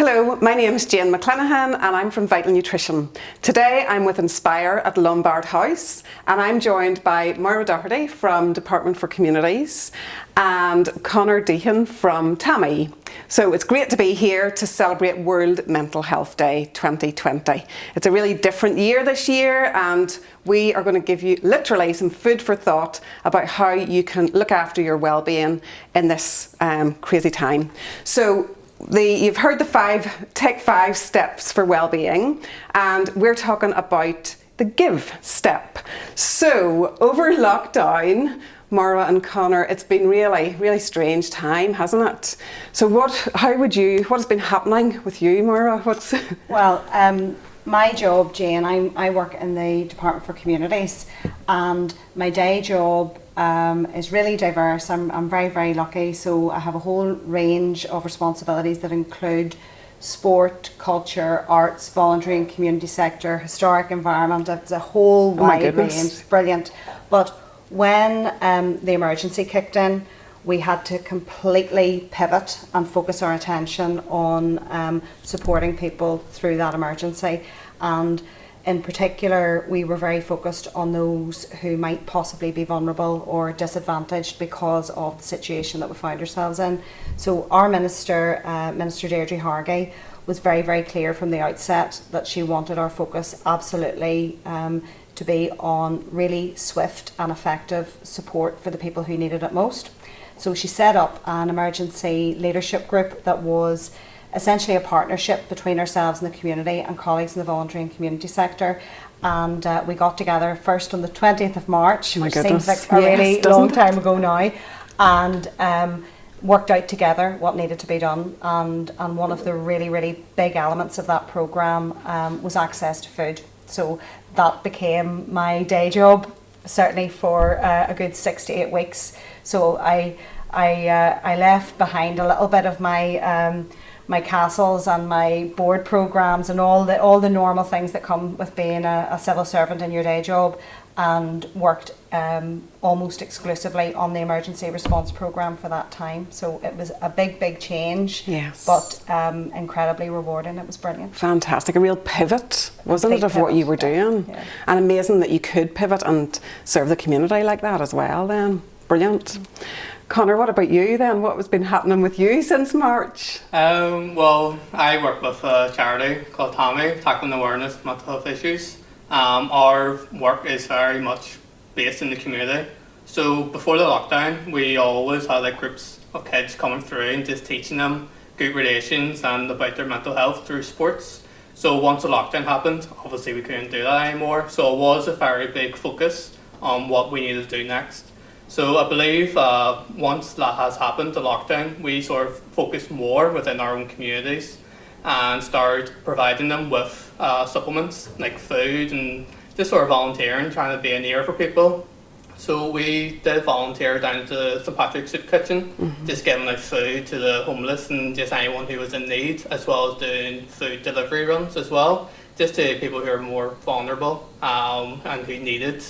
Hello, my name is Jane McClenaghan and I'm from Vital Nutrition. Today I'm with Inspire at Lombard House and I'm joined by Moira Doherty from Department for Communities and Conor Deehan from TAMI. So it's great to be here to celebrate World Mental Health Day 2020. It's a really different year this year and we are going to give you literally some food for thought about how you can look after your well-being in this crazy time. So you've heard the take 5 steps for well-being, and we're talking about the give step. So over lockdown, Moira and Conor, it's been really strange time, hasn't it? So what has been happening with you, Moira? Well, my job, Jane, I work in the Department for Communities, and my day job is really diverse. I'm very lucky, so I have a whole range of responsibilities that include sport, culture, arts, voluntary and community sector, historic environment. It's a whole wide range, brilliant. But when the emergency kicked in, we had to completely pivot and focus our attention on supporting people through that emergency. And in particular, we were very focused on those who might possibly be vulnerable or disadvantaged because of the situation that we found ourselves in. So our Minister, Minister Deirdre Hargey, was very clear from the outset that she wanted our focus absolutely to be on really swift and effective support for the people who needed it most. So she set up an emergency leadership group that was essentially a partnership between ourselves and the community and colleagues in the voluntary and community sector. And we got together first on the 20th of March, which seems like a really long time ago now, and worked out together what needed to be done. And one of the really big elements of that programme was access to food. So that became my day job, certainly for a good 6 to 8 weeks. So I left behind a little bit of my castles and my board programmes and all the normal things that come with being a civil servant in your day job, and worked almost exclusively on the emergency response programme for that time. So it was a big change, yes, but incredibly rewarding. It was brilliant. Fantastic. A real pivot, wasn't it, of what you were doing? Yeah. And amazing that you could pivot and serve the community like that as well then. Brilliant. Conor, what about you then? What has been happening with you since March? Well, I work with a charity called TAMI, Tackling Awareness of Mental Health Issues. Our work is very much based in the community. So before the lockdown, we always had groups of kids coming through and just teaching them good relations and about their mental health through sports. So once the lockdown happened, obviously we couldn't do that anymore. So it was a very big focus on what we needed to do next. So I believe once that has happened, the lockdown, we sort of focused more within our own communities and started providing them with supplements like food and just sort of volunteering, trying to be an ear for people. So we did volunteer down at the St. Patrick's Soup Kitchen, just giving out food to the homeless and just anyone who was in need, as well as doing food delivery runs as well, just to people who are more vulnerable and who needed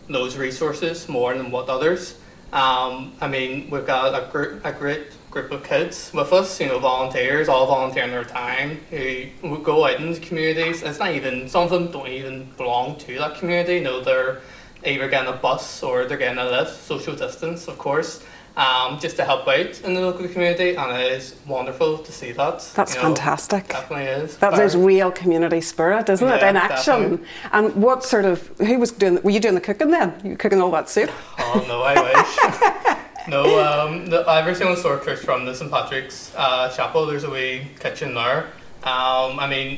those resources more than what others. We've got a great group of kids with us, volunteers, all volunteering their time, who would go out in the communities. It's not even, some of them don't even belong to that community. They're either getting a bus or they're getting a lift, social distance, of course, just to help out in the local community, and it is wonderful to see that. That's fantastic. Definitely is. That is real community spirit, isn't it, in action? Definitely. And were you doing the cooking then? You were cooking all that soup? Oh no, I wish. No, everything was sort of cooked from the St. Patrick's Chapel. There's a wee kitchen there.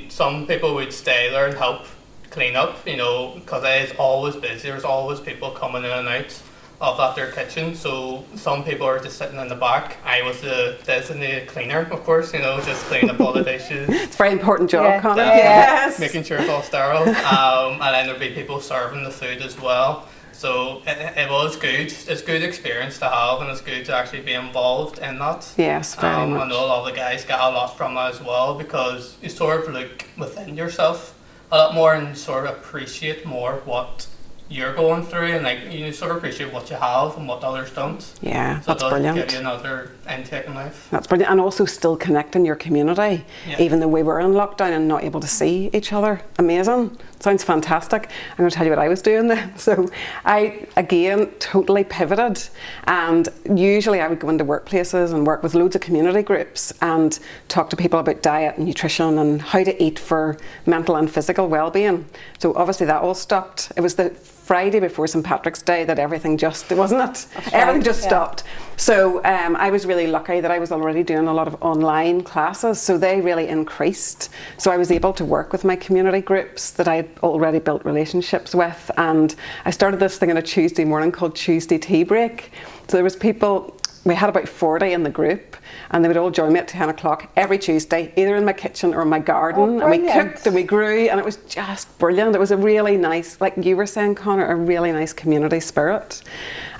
Some people would stay there and help clean up, because it is always busy. There's always people coming in and out of that their kitchen, so some people are just sitting in the back. I was the designated cleaner, of course, just cleaning up all the dishes. It's a very important job, Conor. Yes. Making sure it's all sterile. And then there'd be people serving the food as well. So it was good. It's a good experience to have, and it's good to actually be involved in that. Yes, very much. I know a lot of the guys get a lot from that as well, because you sort of look within yourself a lot more and sort of appreciate more what you're going through, and like you sort of appreciate what you have and what others don't. Yeah, So that's it does brilliant. give you another intake in life. That's brilliant. And also still connecting your community, Yeah. even though we were in lockdown and not able to see each other. Amazing. Sounds fantastic. I'm going to tell you what I was doing then. So I, again, totally pivoted. And usually I would go into workplaces and work with loads of community groups and talk to people about diet and nutrition and how to eat for mental and physical well-being. So obviously that all stopped. It was the Friday before St. Patrick's Day that everything just, wasn't it? That's Everything right, just yeah. stopped. So I was really lucky that I was already doing a lot of online classes, so they really increased. So I was able to work with my community groups that I had already built relationships with, and I started this thing on a Tuesday morning called Tuesday Tea Break. So there was people, we had about 40 in the group, and they would all join me at 10 o'clock every Tuesday, either in my kitchen or in my garden. Oh, and we brilliant. cooked and we grew, and it was just brilliant. It was a really nice, like you were saying, Connor, a really nice community spirit.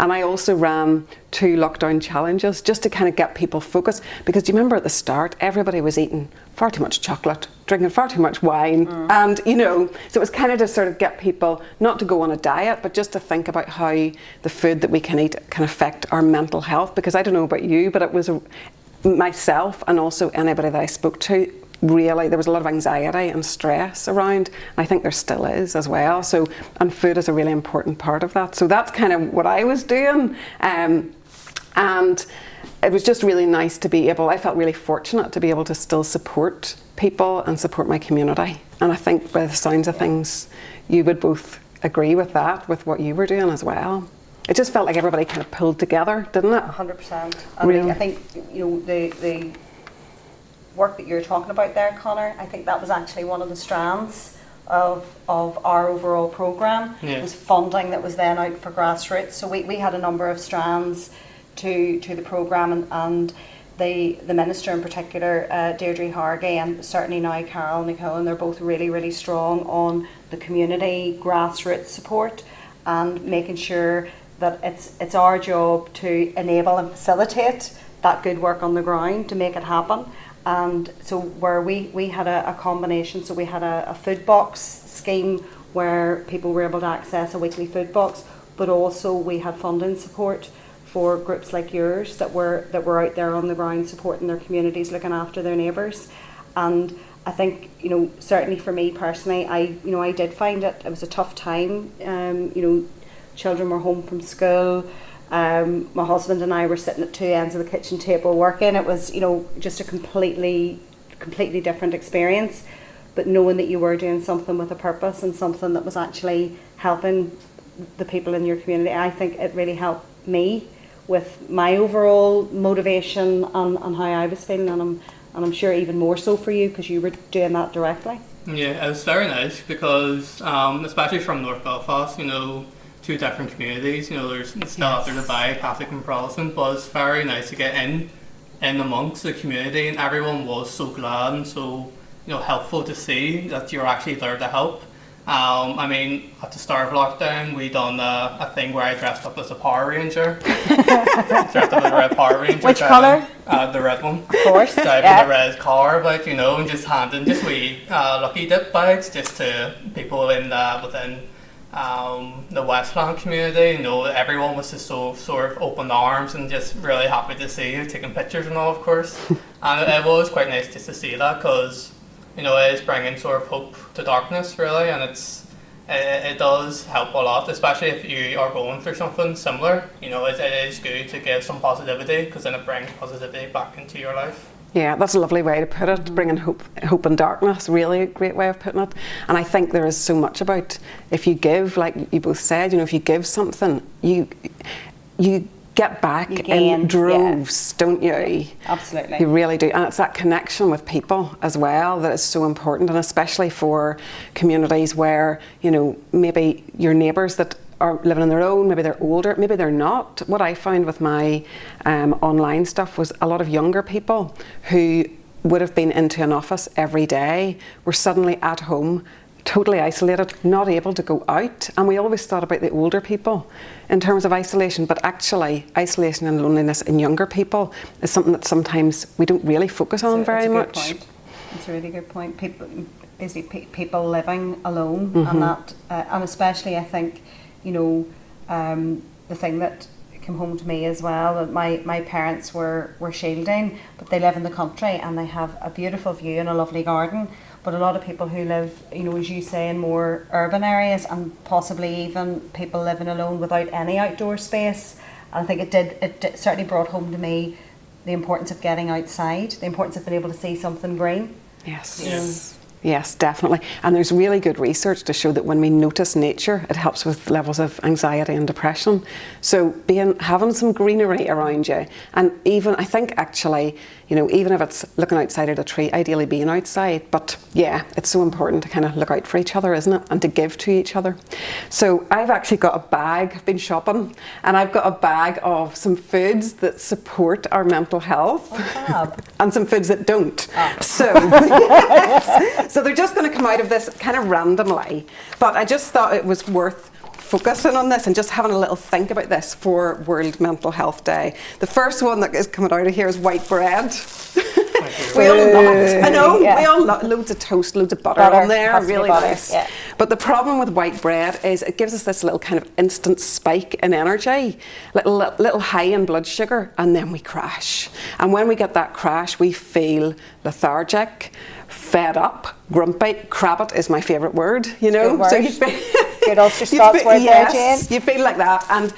And I also ran 2 lockdown challenges just to kind of get people focused, because do you remember at the start everybody was eating far too much chocolate, drinking far too much wine, and you know, so it was kind of to sort of get people not to go on a diet, but just to think about how the food that we can eat can affect our mental health. Because I don't know about you, but it was myself and also anybody that I spoke to, really there was a lot of anxiety and stress around, and I think there still is as well. So, and food is a really important part of that. So that's kind of what I was doing, and it was just really nice to be able, I felt really fortunate to be able to still support people and support my community. And I think by the sounds of things, you would both agree with that, with what you were doing as well. It just felt like everybody kind of pulled together, didn't it? 100%. Really? I think, you know, the work that you're talking about there, Connor, I think that was actually one of the strands of our overall programme. Yeah. It was funding that was then out for grassroots. So we had a number of strands to the programme, and the minister in particular, Deirdre Hargay, and certainly now Carol Nicole, and they're both really, really strong on the community grassroots support and making sure that it's our job to enable and facilitate that good work on the ground to make it happen. And so where we had a combination, so we had a food box scheme where people were able to access a weekly food box, but also we had funding support for groups like yours that were out there on the ground supporting their communities, looking after their neighbours. And I think, you know, certainly for me personally, I did find it was a tough time. You know, children were home from school. My husband and I were sitting at 2 ends of the kitchen table working. It was, you know, just a completely different experience. But knowing that you were doing something with a purpose and something that was actually helping the people in your community, I think it really helped me with my overall motivation and how I was feeling, and I'm sure even more so for you because you were doing that directly. Yeah, it was very nice because, especially from North Belfast, you know, 2 different communities, you know, there's still out there to buy Catholic and Protestant, but it's very nice to get in amongst the community, and everyone was so glad and so, you know, helpful to see that you're actually there to help. I mean, at the start of lockdown, we done a thing where I dressed up as a Power Ranger. Dressed up as a red Power Ranger. Which colour? The red one. Of course. Driving the red car, like, you know, and just handing just wee lucky dip bags just to people within the Westland community. You know, everyone was just so sort of open arms and just really happy to see you, taking pictures and all, of course. And it was quite nice just to see that because, you know, it is bringing sort of hope to darkness, really, and it does help a lot, especially if you are going through something similar. You know, it is good to give some positivity because then it brings positivity back into your life. Yeah, that's a lovely way to put it, bringing hope in darkness, really a great way of putting it. And I think there is so much about if you give, like you both said, you know, if you give something, you get back in droves, don't you? Absolutely. You really do. And it's that connection with people as well that is so important, and especially for communities where, you know, maybe your neighbours that are living on their own, maybe they're older, maybe they're not. What I found with my online stuff was a lot of younger people who would have been into an office every day were suddenly at home, totally isolated, not able to go out. And we always thought about the older people in terms of isolation, but actually isolation and loneliness in younger people is something that sometimes we don't really focus on very much. It's a really good point. People living alone, and that, and especially I think you know, the thing that came home to me as well, that my parents were shielding, but they live in the country and they have a beautiful view and a lovely garden. But a lot of people who live, you know, as you say, in more urban areas, and possibly even people living alone without any outdoor space, and I think it certainly brought home to me the importance of getting outside, the importance of being able to see something green. Yes. Yes, definitely. And there's really good research to show that when we notice nature, it helps with levels of anxiety and depression. So having some greenery around you, and even, I think actually, you know, even if it's looking outside at a tree, ideally being outside, but yeah, it's so important to kind of look out for each other, isn't it? And to give to each other. So I've actually got a bag, I've been shopping, and I've got a bag of some foods that support our mental health. And some foods that don't. So they're just going to come out of this kind of randomly, but I just thought it was worth focusing on this and just having a little think about this for World Mental Health Day. The first one that is coming out of here is white bread. We all love it. I know, we all love loads of toast, loads of butter on there, really nice. Yeah. But the problem with white bread is it gives us this little kind of instant spike in energy, little high in blood sugar, and then we crash. And when we get that crash, we feel lethargic, fed up, grumpy. Crabbit is my favourite word, you know. So you feel good Ulster Scots word there, Jane. You feel like that. And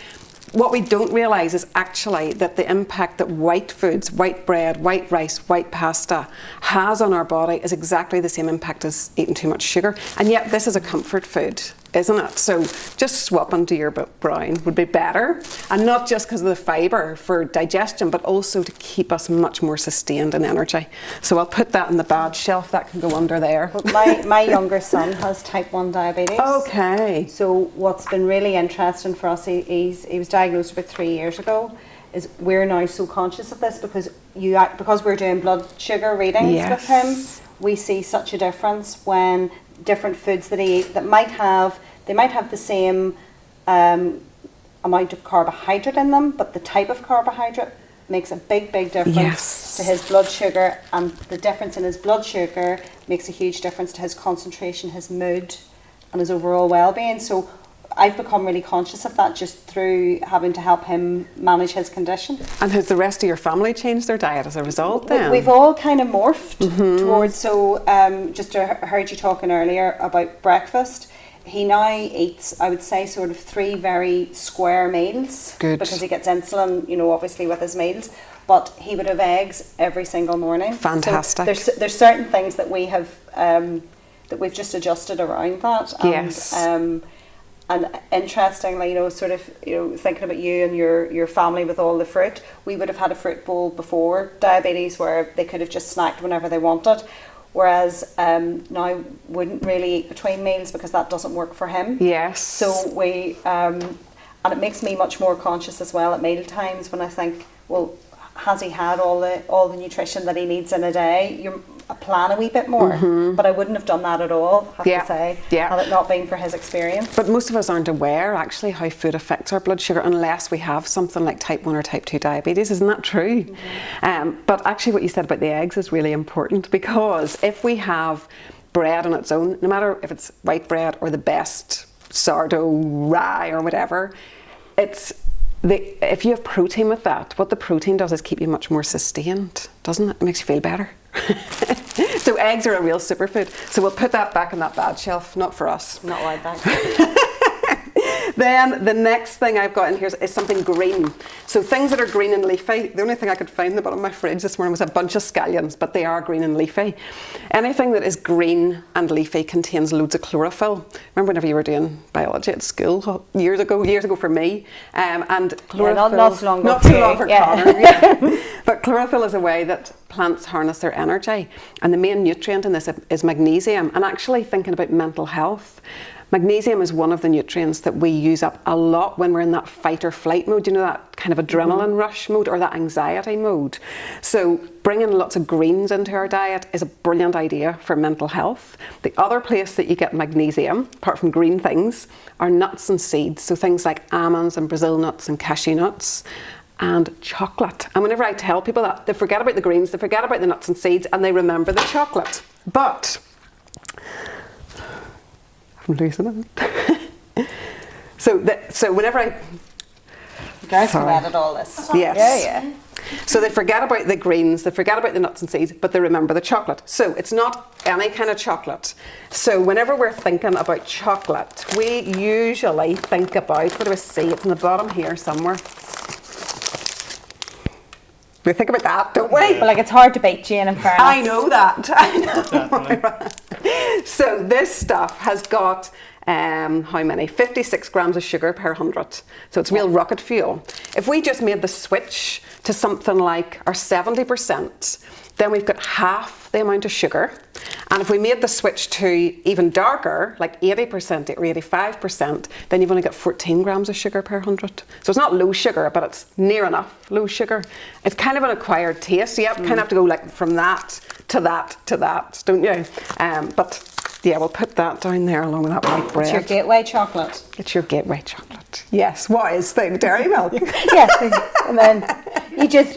what we don't realise is actually that the impact that white foods, white bread, white rice, white pasta has on our body is exactly the same impact as eating too much sugar. And yet this is a comfort food, isn't it? So just swapping to your brown would be better. And not just because of the fibre for digestion, but also to keep us much more sustained in energy. So I'll put that in the bad shelf, that can go under there. But my younger son has type 1 diabetes. Okay. So what's been really interesting for us, he was diagnosed about 3 years ago, is we're now so conscious of this because we're doing blood sugar readings with him. We see such a difference when different foods that he eat that might have the same amount of carbohydrate in them, but the type of carbohydrate makes a big difference to his blood sugar, and the difference in his blood sugar makes a huge difference to his concentration, his mood, and his overall well-being. So I've become really conscious of that just through having to help him manage his condition. And has the rest of your family changed their diet as a result then? We've all kind of morphed towards, so just heard you talking earlier about breakfast. He now eats, I would say, sort of 3 very square meals. Good. Because he gets insulin, you know, obviously with his meals. But he would have eggs every single morning. Fantastic. So there's certain things that we have, that we've just adjusted around that. And, yes. And interestingly, you know, sort of, you know, thinking about you and your family with all the fruit, we would have had a fruit bowl before diabetes where they could have just snacked whenever they wanted. Whereas now wouldn't really eat between meals because that doesn't work for him. Yes. So we, and it makes me much more conscious as well at meal times when I think, well, has he had all the nutrition that he needs in a day? You plan a wee bit more, but I wouldn't have done that at all, I have to say, had it not been for his experience. But most of us aren't aware actually how food affects our blood sugar unless we have something like type 1 or type 2 diabetes. Isn't that true? But actually what you said about the eggs is really important, because if we have bread on its own, no matter if it's white bread or the best sourdough rye or whatever, if you have protein with that, what the protein does is keep you much more sustained, doesn't it? It makes you feel better. So eggs are a real superfood. So we'll put that back on that bad shelf, not for us. Not like that. Then the next thing I've got in here is something green. So things that are green and leafy. The only thing I could find in the bottom of my fridge this morning was a bunch of scallions, but they are green and leafy. Anything that is green and leafy contains loads of chlorophyll. Remember whenever you were doing biology at school years ago for me, and chlorophyll. Not so long ago. Not too long for Connor. But chlorophyll is a way that plants harness their energy, and the main nutrient in this is magnesium. And actually thinking about mental health, magnesium is one of the nutrients that we use up a lot when we're in that fight or flight mode, you know, that kind of adrenaline rush mode or that anxiety mode. So bringing lots of greens into our diet is a brilliant idea for mental health. The other place that you get magnesium, apart from green things, are nuts and seeds. So things like almonds and Brazil nuts and cashew nuts and chocolate. And whenever I tell people that, they forget about the greens, they forget about the nuts and seeds, and they remember the chocolate. But I'm losing it. So whenever I... Guys can Sorry. edit all this. Yes. Yeah. So they forget about the greens, they forget about the nuts and seeds, but they remember the chocolate. So it's not any kind of chocolate. So whenever we're thinking about chocolate, we usually think about, what do I see? It's in the bottom here somewhere. We think about that, don't we? But like, it's hard to beat, Jane, in fairness. I know that. I know. Definitely. So this stuff has got how many? 56 grams of sugar per 100. So it's real rocket fuel. If we just made the switch to something like our 70%, then we've got half the amount of sugar. And if we made the switch to even darker, like 80% or 85%, then you've only got 14 grams of sugar per 100. So it's not low sugar, but it's near enough low sugar. It's kind of an acquired taste. So you kind of have to go like from that to that to that, don't you? But yeah, we'll put that down there along with that white bread. It's your gateway chocolate. It's your gateway chocolate. Yes. What is the dairy milk? Yes, and then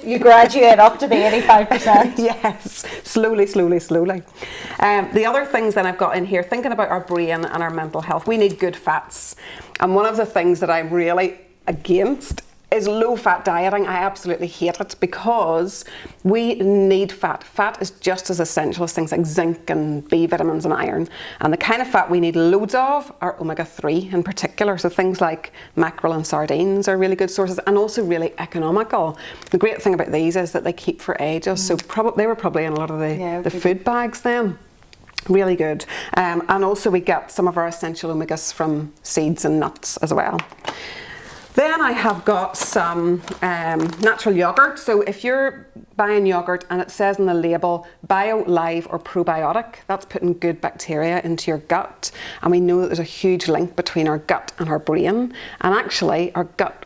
you graduate up to the 85%. Yes, slowly. The other things that I've got in here, thinking about our brain and our mental health, we need good fats. And one of the things that I'm really against is low-fat dieting. I absolutely hate it because we need fat. Fat is just as essential as things like zinc and B vitamins and iron. And the kind of fat we need loads of are omega-3 in particular. So things like mackerel and sardines are really good sources and also really economical. The great thing about these is that they keep for ages. So they were probably in a lot of the food bags then. Really good. And also we get some of our essential omegas from seeds and nuts as well. Then I have got some natural yogurt. So if you're buying yogurt and it says on the label bio, live or probiotic, that's putting good bacteria into your gut. And we know that there's a huge link between our gut and our brain. And actually our gut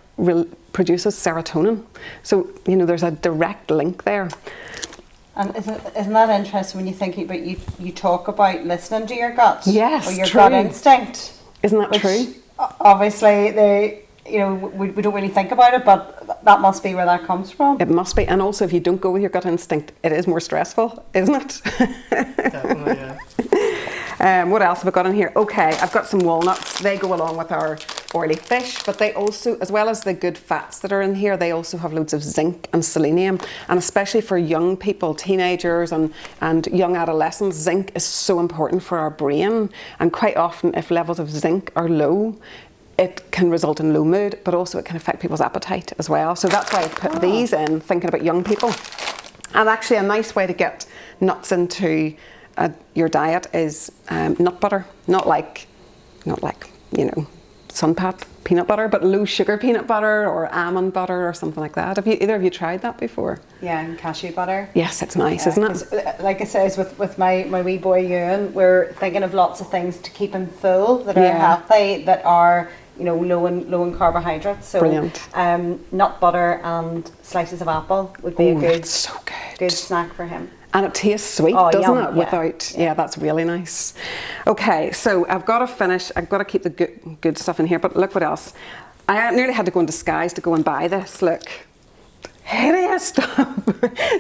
produces serotonin. So, you know, there's a direct link there. And isn't that interesting when you think about you talk about listening to your gut? Yes, or your true. gut instinct. Isn't that true? Obviously, we don't really think about it, but that must be where that comes from. It must be. And also if you don't go with your gut instinct, it is more stressful, isn't it? Definitely, yeah. What else have I got in here? Okay, I've got some walnuts. They go along with our oily fish, but they also, as well as the good fats that are in here, they also have loads of zinc and selenium. And especially for young people, teenagers and young adolescents, zinc is so important for our brain. And quite often, if levels of zinc are low, it can result in low mood, but also it can affect people's appetite as well. So that's why I put these in, thinking about young people. And actually a nice way to get nuts into your diet is nut butter. Not like Sunpat peanut butter, but low sugar peanut butter or almond butter or something like that. Have either of you tried that before? Yeah, and cashew butter. Yes, it's nice, isn't it? Like I says, with my wee boy Ewan, we're thinking of lots of things to keep him full that are healthy, that are low in carbohydrates. So brilliant. Nut butter and slices of apple would be a good snack for him. And it tastes sweet, doesn't it? Without, that's really nice. Okay, so I've got to finish. I've got to keep the good stuff in here. But look what else. I nearly had to go in disguise to go and buy this. Look, hideous stuff.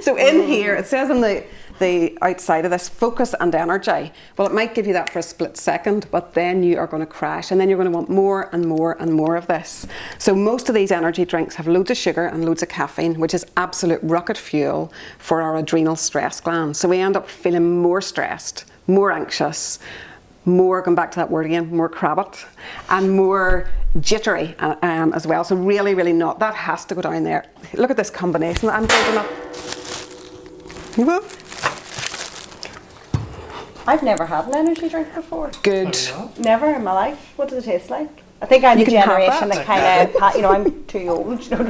So in here, it says on the outside of this, focus and energy. Well, it might give you that for a split second, but then you are going to crash, and then you're going to want more and more and more of this. So most of these energy drinks have loads of sugar and loads of caffeine, which is absolute rocket fuel for our adrenal stress glands. So we end up feeling more stressed, more anxious, more, going back to that word again, more crabbit, and more jittery as well. So really, really not. That has to go down there. Look at this combination that I'm building up. I've never had an energy drink before. Good. Never in my life. What does it taste like? I think I'm the generation that kind of, I'm too old, I'm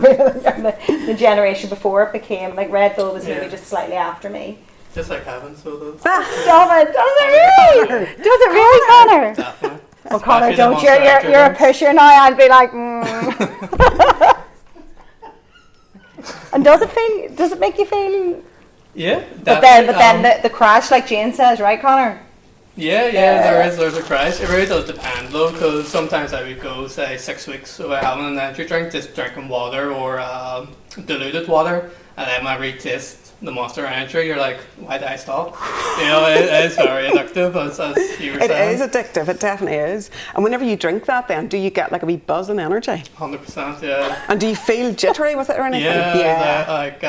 the generation before it became, like Red Bull was maybe just slightly after me. Just like having sodas. Stop it! Does it really? Does it really, Connor? Definitely. Well, Connor, don't. You're a pusher now. I'd be like, And does it make you feel? Yeah. But then the crash, like Jane says, right, Connor? Yeah, there's a crash. It really does depend though, because sometimes I would go, say, 6 weeks without having an energy drink, just drinking water or diluted water, and then when I retaste the Monster Energy, you're like, why did I stop? You know, it is very addictive, as you were It saying. is addictive, it definitely is. And whenever you drink that then, do you get like a wee buzz and energy? 100%, yeah. And do you feel jittery with it or anything? Yeah, like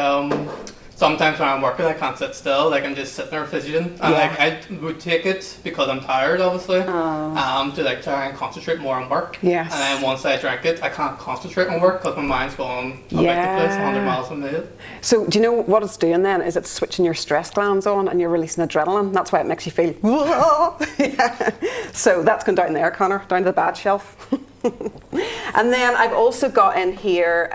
sometimes when I'm working, I can't sit still. Like I'm just sitting there fidgeting, and like I would take it because I'm tired, obviously, to like try and concentrate more on work. Yes. And then once I drink it, I can't concentrate on work because my mind's going about the place, 100 miles a minute. So do you know what it's doing then? Is it's switching your stress glands on and you're releasing adrenaline. That's why it makes you feel. Yeah. So that's going down there, Connor, down to the bad shelf. And then I've also got in here,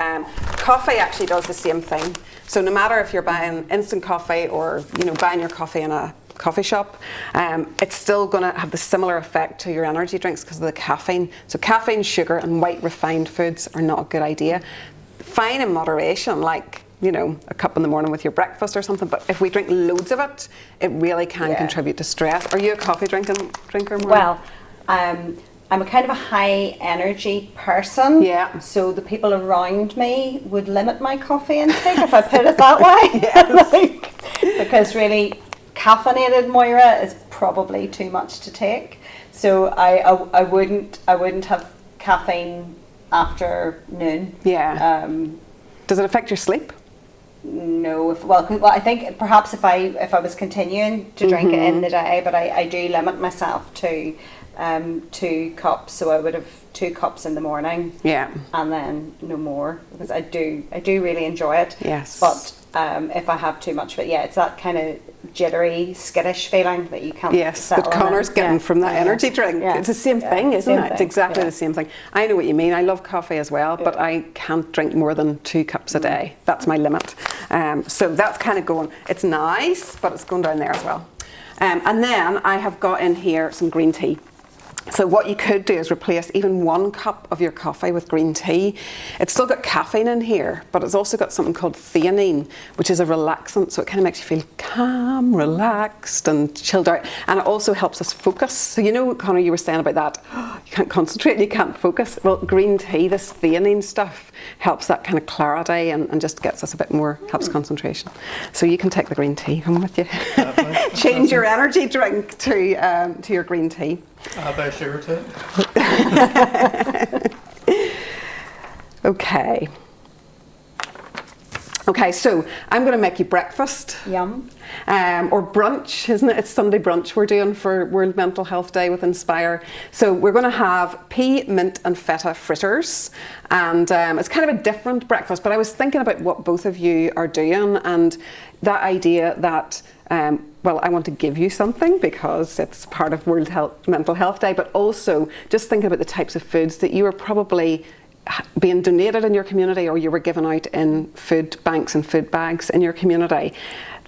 coffee actually does the same thing. So no matter if you're buying instant coffee or buying your coffee in a coffee shop, it's still going to have the similar effect to your energy drinks because of the caffeine. So caffeine, sugar and white refined foods are not a good idea. Fine in moderation, like a cup in the morning with your breakfast or something, but if we drink loads of it, it really can contribute to stress. Are you a coffee drinker, Maureen? Well, I'm a kind of a high energy person. Yeah. So the people around me would limit my coffee intake if I put it that way. Yes. Because really caffeinated Moira is probably too much to take. So I wouldn't have caffeine after noon. Yeah. Does it affect your sleep? No, well, I think perhaps if I was continuing to drink it in the day, but I do limit myself to 2 cups, so I would have 2 cups in the morning, and then no more, because I do really enjoy it. Yes. But if I have too much of it, it's that kind of jittery, skittish feeling that you can't. Yes, that Connor's getting from that energy drink. Yeah. It's the same thing, isn't it? It's exactly Yeah. the same thing. I know what you mean. I love coffee as well, but I can't drink more than 2 cups a day. That's my limit. So that's kind of going. It's nice, but it's going down there as well. And then I have got in here some green tea. So what you could do is replace even 1 cup of your coffee with green tea. It's still got caffeine in here, but it's also got something called theanine, which is a relaxant, so it kind of makes you feel calm, relaxed and chilled out. And it also helps us focus. So Connor, you were saying about that, you can't concentrate and you can't focus. Well, green tea, this theanine stuff, helps that kind of clarity and just gets us a bit more, helps concentration. So you can take the green tea home with you. Change your energy drink to your green tea. I'll buy sugar to it. Okay, so I'm going to make you breakfast. Yum. Or brunch, isn't it? It's Sunday brunch we're doing for World Mental Health Day with Inspire. So we're going to have pea, mint and feta fritters. And it's kind of a different breakfast, but I was thinking about what both of you are doing and that idea that I want to give you something because it's part of World Mental Health Day, but also just thinking about the types of foods that you are probably being donated in your community or you were given out in food banks and food bags in your community.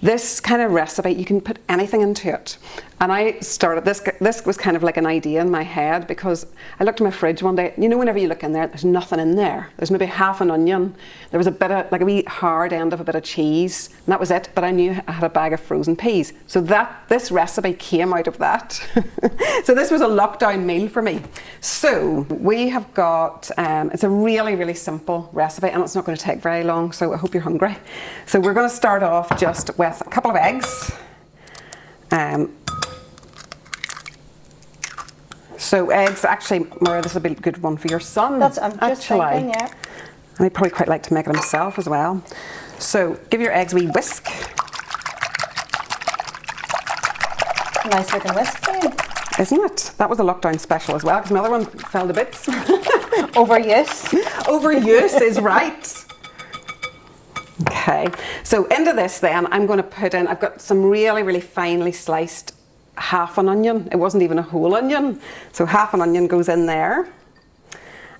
This kind of recipe, you can put anything into it. And I started, this was kind of like an idea in my head because I looked in my fridge one day, whenever you look in there, there's nothing in there. There's maybe half an onion. There was a bit of, like a wee hard end of a bit of cheese, and that was it. But I knew I had a bag of frozen peas. So this recipe came out of that. So this was a lockdown meal for me. So we have got, it's a really, really simple recipe and it's not going to take very long. So I hope you're hungry. So we're going to start off just with a couple of eggs. So eggs, actually, Maura, this will be a good one for your son. I'm just thinking, yeah. And he'd probably quite like to make it himself as well. So give your eggs a wee whisk. Nice looking whisk, babe. Isn't it? That was a lockdown special as well, because my other one fell to bits. Overuse. Overuse is right. Okay, so into this then, I'm going to put in, I've got some really, really finely sliced half an onion. It wasn't even a whole onion. So half an onion goes in there.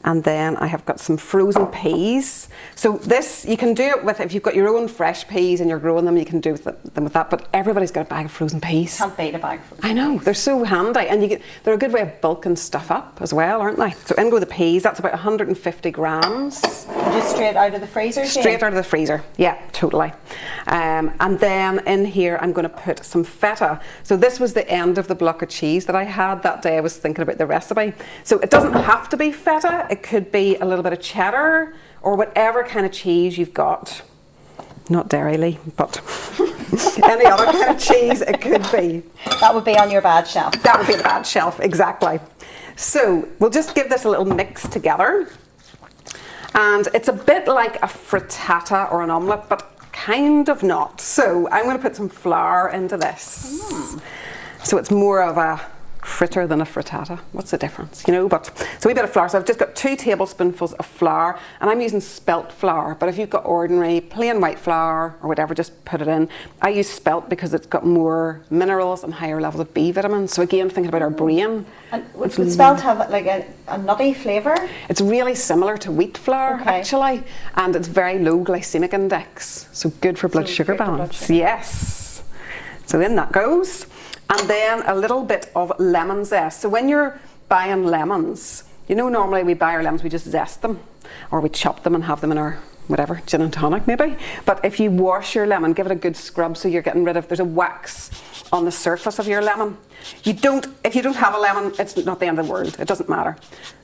And then I have got some frozen peas. So this, you can do it with, if you've got your own fresh peas and you're growing them, you can do them with that. But everybody's got a bag of frozen peas. Can't beat a bag of frozen I know, they're so handy. And they're a good way of bulking stuff up as well, aren't they? So in go the peas, that's about 150 grams. Just straight out of the freezer? Straight out of the freezer, yeah, totally. And then in here, I'm going to put some feta. So this was the end of the block of cheese that I had that day. I was thinking about the recipe. So it doesn't have to be feta. It could be a little bit of cheddar or whatever kind of cheese you've got. Not dairy, but any other kind of cheese it could be. That would be on your bad shelf. That would be the bad shelf, exactly. So we'll just give this a little mix together. And it's a bit like a frittata or an omelette, but kind of not. So I'm going to put some flour into this. So it's more of a fritter than a frittata. What's the difference? You know, but so a wee bit of flour. So I've just got 2 tablespoonfuls of flour, and I'm using spelt flour. But if you've got ordinary plain white flour or whatever, just put it in. I use spelt because it's got more minerals and higher levels of B vitamins. So again, thinking about our brain. And would spelt have like a nutty flavour? It's really similar to wheat flour, actually, and it's very low glycemic index. So good for blood sugar balance. Yes. So in that goes. And then a little bit of lemon zest. So when you're buying lemons, you know, normally we buy our lemons, we just zest them, or we chop them and have them in our whatever, gin and tonic maybe. But if you wash your lemon, give it a good scrub so you're getting rid of, there's a wax on the surface of your lemon. If you don't have a lemon, it's not the end of the world, it doesn't matter.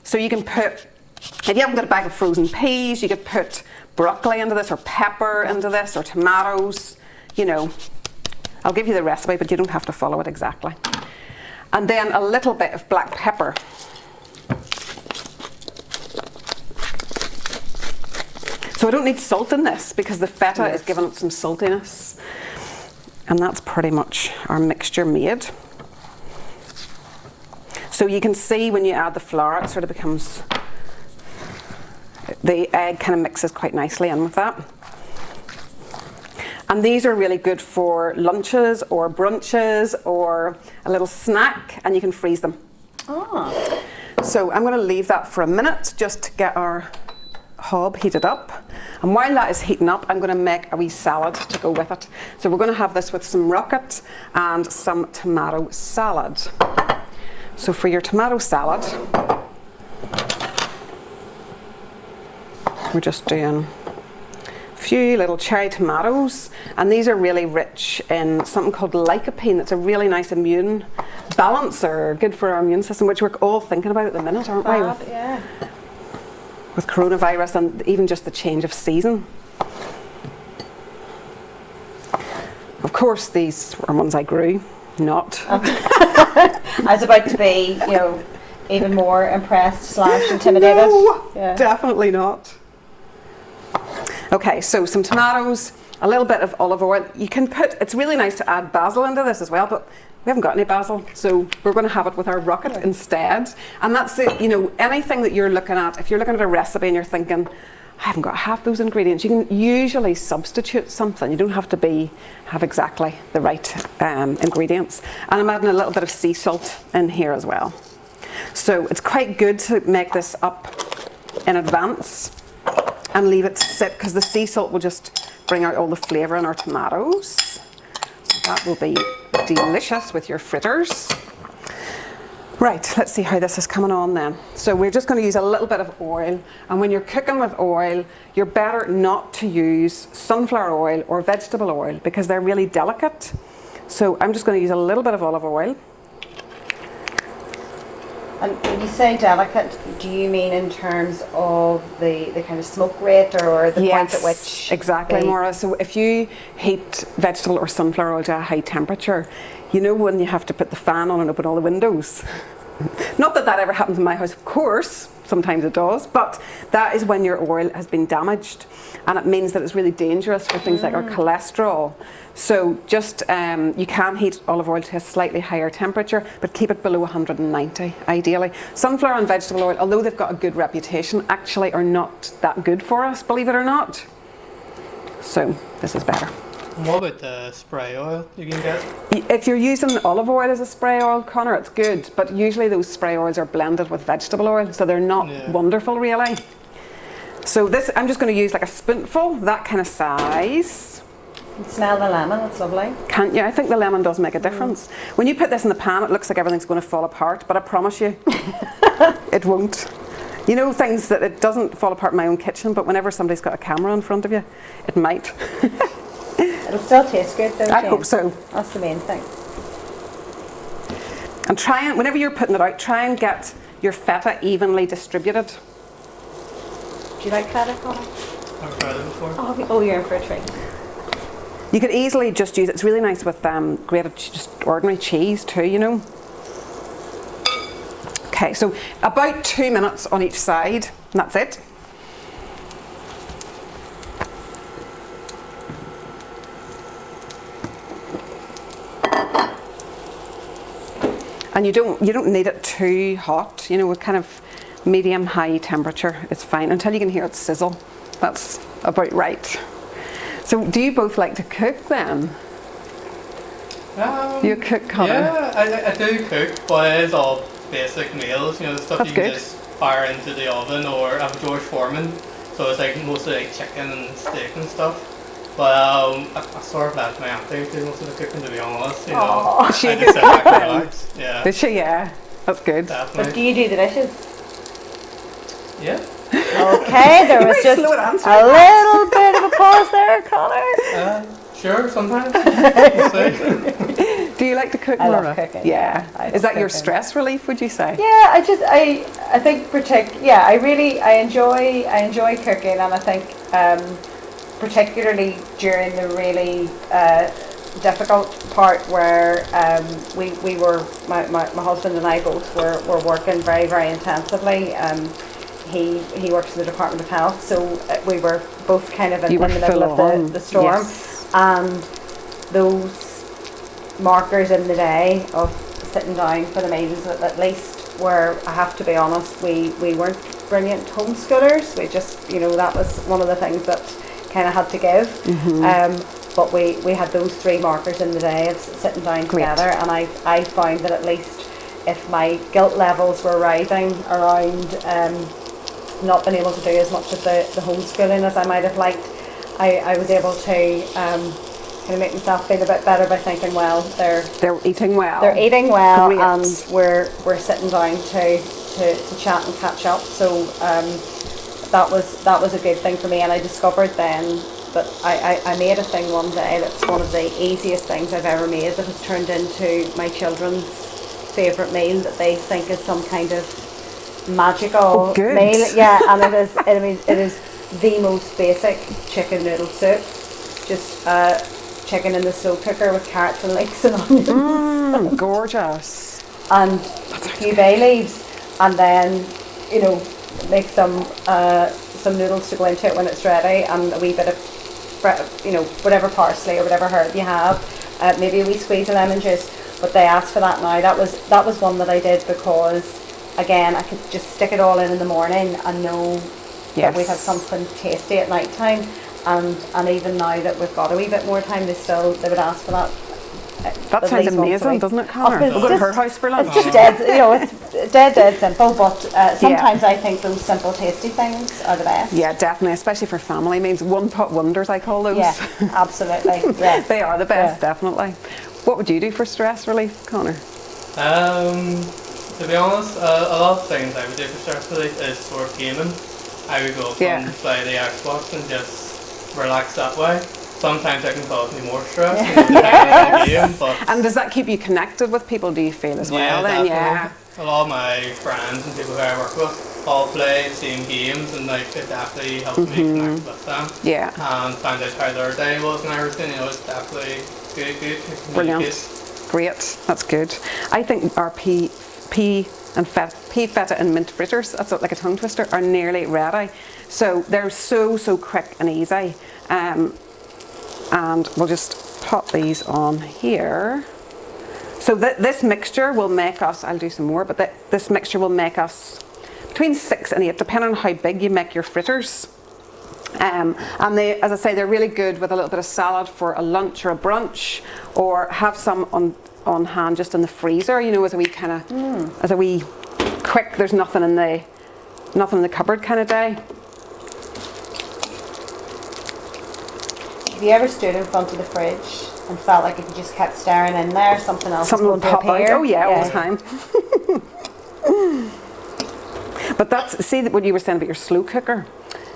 So you can put, if you haven't got a bag of frozen peas, you could put broccoli into this, or pepper into this, or tomatoes, you know. I'll give you the recipe, but you don't have to follow it exactly. And then a little bit of black pepper. So I don't need salt in this because the feta is giving it some saltiness. And that's pretty much our mixture made. So you can see when you add the flour, it sort of becomes, the egg kind of mixes quite nicely in with that. And these are really good for lunches or brunches or a little snack, and you can freeze them. Oh. So I'm going to leave that for a minute just to get our hob heated up. And while that is heating up, I'm going to make a wee salad to go with it. So we're going to have this with some rocket and some tomato salad. So for your tomato salad, we're just doing few little cherry tomatoes, and these are really rich in something called lycopene. That's a really nice immune balancer, good for our immune system, which we're all thinking about at the minute, aren't we? Yeah. With coronavirus and even just the change of season. Of course, these are ones I grew, not. I was about to be, you know, even more impressed / intimidated. No, definitely not. Okay, so some tomatoes, a little bit of olive oil. You can put, it's really nice to add basil into this as well, but we haven't got any basil, so we're going to have it with our rocket instead. And that's it, you know, anything that you're looking at, if you're looking at a recipe and you're thinking, I haven't got half those ingredients, you can usually substitute something. You don't have to have exactly the right ingredients. And I'm adding a little bit of sea salt in here as well. So it's quite good to make this up in advance and leave it sit, because the sea salt will just bring out all the flavour in our tomatoes. So that will be delicious with your fritters. Right, let's see how this is coming on then. So we're just going to use a little bit of oil, and when you're cooking with oil, you're better not to use sunflower oil or vegetable oil because they're really delicate. So I'm just going to use a little bit of olive oil. And when you say delicate, do you mean in terms of the kind of smoke rate or the point at which? Exactly, Maura. So if you heat vegetable or sunflower oil to a high temperature, you know when you have to put the fan on and open all the windows. Not that that ever happens in my house, of course, sometimes it does, but that is when your oil has been damaged, and it means that it's really dangerous for things like our cholesterol. So just, you can heat olive oil to a slightly higher temperature, but keep it below 190 ideally. Sunflower and vegetable oil, although they've got a good reputation, actually are not that good for us, believe it or not. So this is better. What about the spray oil you can get? If you're using olive oil as a spray oil, Connor, it's good, but usually those spray oils are blended with vegetable oil, so they're not wonderful really. So this, I'm just going to use like a spoonful, that kind of size. You can smell the lemon, it's lovely. Can't you? I think the lemon does make a difference. When you put this in the pan, it looks like everything's going to fall apart, but I promise you, it won't. You know, things that it doesn't fall apart in my own kitchen, but whenever somebody's got a camera in front of you, it might. It'll still taste good though, I hope so. That's the main thing. And try and, whenever you're putting it out, try and get your feta evenly distributed. Do you like feta, Colin? I've tried it before. Oh, you're in for a treat. You could easily just use it. It's really nice with grated, just ordinary cheese too, you know. Okay, so about 2 minutes on each side, and that's it. And you don't need it too hot, you know, with kind of medium high temperature is fine until you can hear it sizzle. That's about right. So do you both like to cook then? You cook, Connor? Yeah, I do cook, but it is all basic meals, you know, the stuff That's you can good. just fire into the oven, or I'm George Foreman, so it's like mostly like chicken and steak and stuff. But I sort of let my auntie do most of the cooking, to be honest. You know, She I could just sit back cook and then. relax. Yeah, Did she? Yeah, that's good. But definitely. do you do the dishes? Yeah. Okay, there was Very just slow at answering. a little bit of a pause there, Connor. Sure, sometimes. We'll see. Do you like to cook, I love Laura? cooking, Yeah. yeah. I Is love that your cooking. stress relief, would you say? Yeah, I think I enjoy cooking, and I think particularly during the really difficult part where we were my husband and I both were working very, very intensively. He works in the Department of Health, so we were both kind of in You the were middle full on. of the storm, Yes. and those markers in the day of sitting down for the meals at least were, I have to be honest, we weren't brilliant homeschoolers. We just, you know, that was one of the things that kind of had to give. But we had those 3 markers in the day of sitting down Great. together, and I found that at least if my guilt levels were rising around not being able to do as much of the homeschooling as I might have liked, I was able to kind of make myself feel a bit better by thinking, well, they're eating well. they're eating well, Great. and we're sitting down to chat and catch up. So that was a good thing for me, and I discovered then that I made a thing one day that's one of the easiest things I've ever made, that has turned into my children's favourite meal that they think is some kind of magical good. meal. Yeah, and it is the most basic chicken noodle soup. Just chicken in the slow cooker with carrots and leeks and onions. Gorgeous. And a few bay leaves, and then, you know, make some noodles to go into it when it's ready, and a wee bit of, you know, whatever parsley or whatever herb you have, maybe a wee squeeze of lemon juice. But they asked for that now. That was one that I did because, again, I could just stick it all in the morning and know that we'd have something tasty at night time. And even now that we've got a wee bit more time, they would ask for that. That at sounds least once a amazing, week. doesn't it, Connor? It's We'll go to just- her house for lunch. It's just dead, you know, it's dead simple, but sometimes I think those simple tasty things are the best. Yeah, definitely, especially for family meals. One pot wonders, I call those. Yeah, absolutely. Yeah. They are the best, Yeah. definitely. What would you do for stress relief, Connor? To be honest, a lot of things I would do for stress relief is sort of gaming. I would go up and play the Xbox and just relax that way. Sometimes it can cause me more stress, you know, depending on the game, but And does that keep you connected with people, do you feel, as well? Then, definitely. A lot of my friends and people who I work with all play the same games, and like it definitely helps me connect with them. Yeah. And find out how their day was and everything. You know, it's definitely good to Brilliant. communicate. Great. That's good. I think our pea, feta and mint fritters, that's like a tongue twister, are nearly ready. So they're so quick and easy. And we'll just pop these on here. So this mixture will make us, I'll do some more, but this mixture will make us between 6 and 8, depending on how big you make your fritters. And they, as I say, they're really good with a little bit of salad for a lunch or a brunch, or have some on hand just in the freezer, you know, as a wee kind of, as a wee quick, there's nothing in the cupboard kind of day. Have you ever stood in front of the fridge and felt like if you just kept staring in there, something else Something will was going pop to appear? out. Oh yeah, all the time. But that's, see what you were saying about your slow cooker.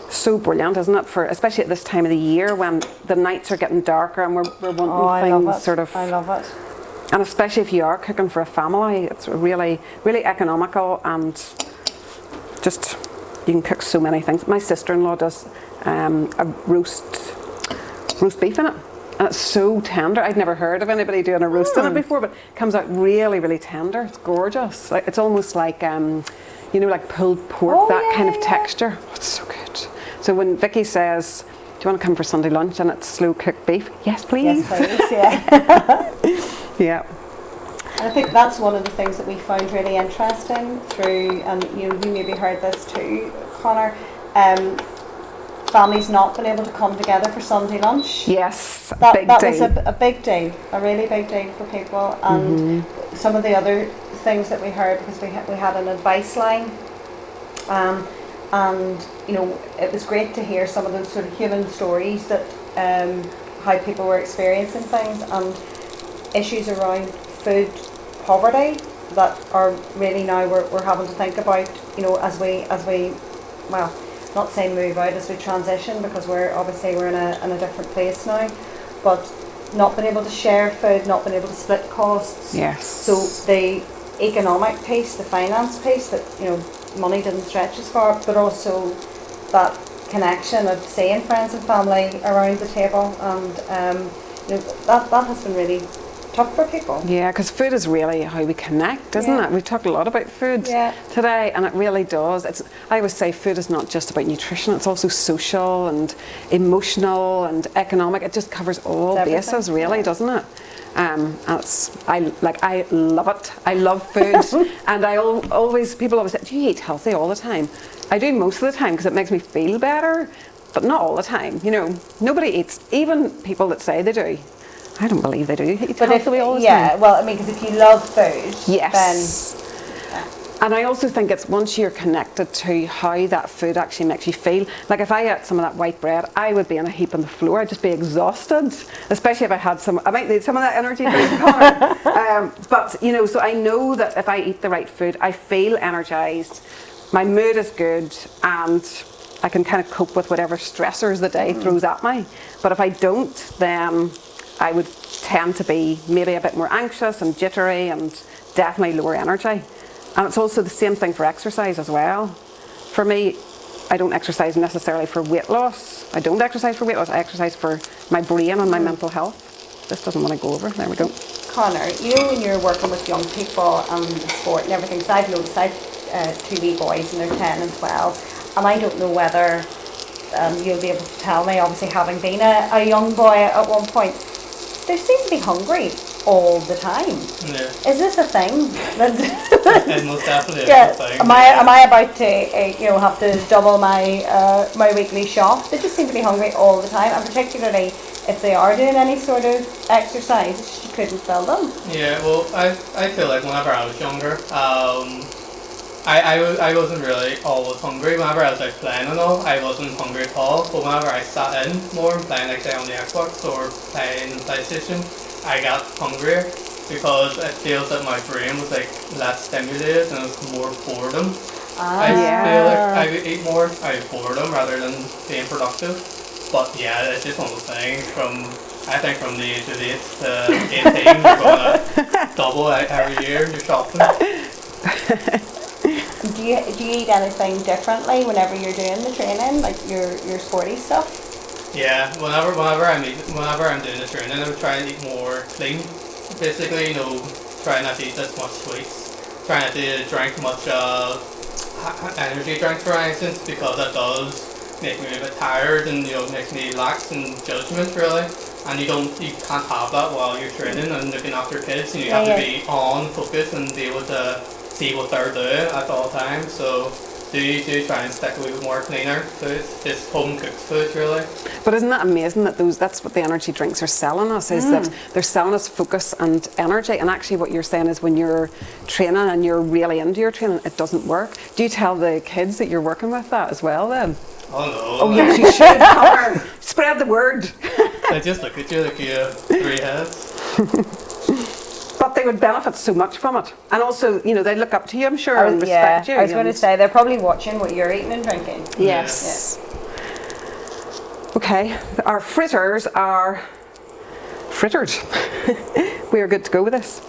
So brilliant, isn't it? For especially at this time of the year when the nights are getting darker and we're wanting things sort of. I love it. And especially if you are cooking for a family, it's really economical, and just you can cook so many things. My sister-in-law does a roast beef in it. And it's so tender. I'd never heard of anybody doing a roast in it before, but it comes out really, really tender. It's gorgeous. Like, it's almost like, you know, like pulled pork, that kind of texture. Oh, it's so good. So when Vicky says, do you want to come for Sunday lunch and it's slow cooked beef? Yes, please. Yes, please, yeah. Yeah. And I think that's one of the things that we found really interesting through, and you know, you maybe heard this too, Connor, families not being able to come together for Sunday lunch. Yes, that big was deal. a big deal, a really big deal for people. And some of the other things that we heard, because we had an advice line, and you know, it was great to hear some of those sort of human stories that how people were experiencing things, and issues around food poverty that are really now we're having to think about, you know, as we well, not saying move out, as we transition, because we're in a different place now, but not being able to share food, not being able to split costs. Yes. So the economic piece, the finance piece, that, you know, money didn't stretch as far, but also that connection of seeing friends and family around the table, and you know, that has been really tough for people. Yeah, because food is really how we connect, isn't it? We've talked a lot about food today, and it really does. I always say food is not just about nutrition, it's also social and emotional and economic. It just covers all bases, really, doesn't it? I love it. I love food, and people always say, do you eat healthy all the time? I do most of the time because it makes me feel better, but not all the time. You know, nobody eats, even people that say they do. I don't believe they do eat healthily all the time. Yeah, well, I mean, because if you love food, yes. And I also think it's once you're connected to how that food actually makes you feel. Like if I ate some of that white bread, I would be in a heap on the floor. I'd just be exhausted, especially if I had I might need some of that energy drink, Connor. But, you know, so I know that if I eat the right food, I feel energised, my mood is good, and I can kind of cope with whatever stressors the day throws at me. But if I don't, then I would tend to be maybe a bit more anxious and jittery and definitely lower energy. And it's also the same thing for exercise as well. For me, I don't exercise necessarily for weight loss. I exercise for my brain and my mental health. This doesn't want to go over. There we go. Connor, you know, when you're working with young people and sport and everything, so I've noticed two wee boys and they're 10 and 12, and I don't know whether you'll be able to tell me, obviously having been a young boy at one point, they seem to be hungry all the time. Yeah. Is this a thing? It most definitely is a thing. Am I about to you know, have to double my my weekly shop? They just seem to be hungry all the time, and particularly if they are doing any sort of exercise, you couldn't fill them. Yeah, well, I feel like whenever I was younger, I wasn't really always hungry. Whenever I was like playing and all, I wasn't hungry at all. But whenever I sat in more and playing, like say on the Xbox or playing PlayStation, I got hungrier because it feels that my brain was like less stimulated and it was more boredom. I feel like I would eat more out of boredom rather than being productive. But yeah, it's just one of those things. I think from the age of 8 to 18, you're going to double every year your shopping. Do you eat anything differently whenever you're doing the training, like your sporty stuff? Yeah, whenever I'm doing the training, I'm trying to eat more clean. Basically, you know, trying not to eat as much sweets, trying not to drink much energy drinks, for instance, because that does make me a bit tired and, you know, makes me lax in judgment really. And you can't have that while you're training and looking after kids. You have to be on focus and be able to see what they're doing at all times. So do try and stick a little bit more cleaner food, just home cooked food really. But isn't that amazing that that's what the energy drinks are selling us, is that they're selling us focus and energy, and actually what you're saying is when you're training and you're really into your training, it doesn't work. Do you tell the kids that you're working with that as well then? Oh no. Oh yes, you should. Come on, spread the word. They just look at you like you have 3 heads. But they would benefit so much from it. And also, you know, they look up to you, I'm sure, and respect you. I was going to say, they're probably watching what you're eating and drinking. Yes. Okay, our fritters are frittered. We are good to go with this.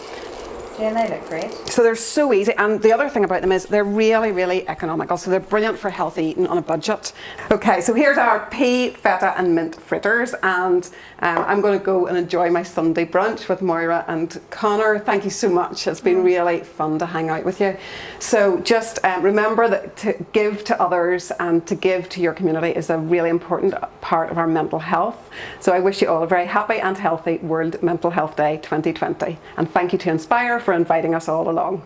Jane, they look great. So they're so easy, and the other thing about them is they're really, really economical. So they're brilliant for healthy eating on a budget. Okay, so here's our pea, feta and mint fritters, and I'm going to go and enjoy my Sunday brunch with Moira and Connor. Thank you so much. It's been really fun to hang out with you. So just remember that to give to others and to give to your community is a really important part of our mental health. So I wish you all a very happy and healthy World Mental Health Day 2020, and thank you to Inspire for inviting us all along.